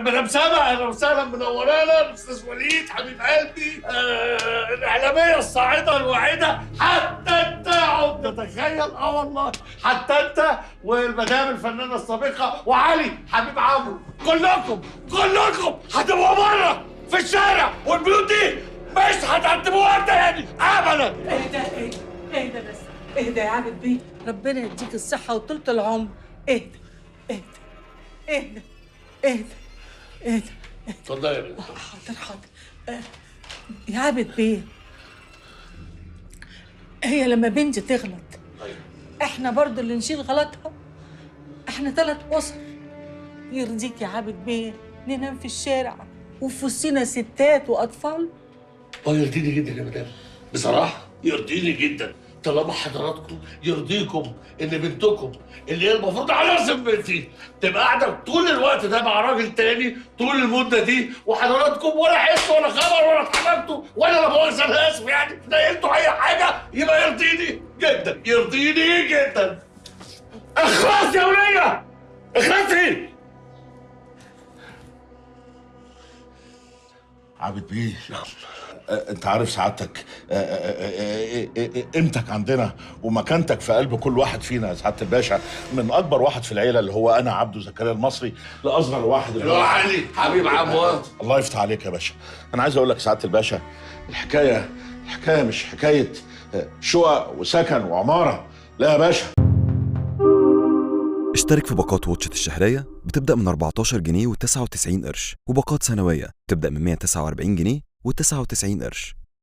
مدام سما اهلا وسهلا، منورانا. استاذ وليد حبيب قلبي، الاعلاميه الصاعده الواعده. حتى انت عد تتخيل، والله حتى انت والمدام الفنانه السابقه وعلي حبيب عمرو، كلكم هتبقوا بره في الشارع، والبيوت دي مش هتعتبوها تاني ابدا. اهدى بس، اهدى يا عابد بيه، ربنا يديك الصحة وطولة العمر. اهدى اهدى اهدى اهدى اهدى. اتفضلي يا بنت. حاضر. يا عابد بيه، هي لما بنتي تغلط احنا برضو اللي نشيل غلطها؟ احنا 3 أسر. يرضيك يا عابد بيه ننام في الشارع وفي وسطنا ستات واطفال؟ يرضيني جدا يا مدام، بصراحه يرضيني جدا، طالما حضراتكم يرضيكم ان بنتكم اللي هي المفروض على ذمتي تبقى قاعده طول الوقت ده مع راجل تاني طول المده دي، وحضراتكم ولا حس ولا خبر ولا اتحركتوا ولا لا مؤاخذه انا اسف يعني نقلتوا اي حاجه، يبقى يرضيني جدا، يرضيني جدا. اخلص يا وليه، اخلصي. عابد بيه، انت عارف سعادتك قيمتك عندنا ومكانتك في قلب كل واحد فينا يا سعاده الباشا، من اكبر واحد في العيله اللي هو انا عبده زكريا المصري لاصغر واحد اللي هو علي حبيب عموات. الله يفتح عليك يا باشا. انا عايز اقول لك سعاده الباشا، الحكايه مش حكايه شقق وسكن وعماره، لا يا باشا. اشترك في باقات واتشت الشهرية بتبدأ من 14 جنيه و99 قرش، وباقات سنوية بتبدأ من 149 جنيه و99 قرش.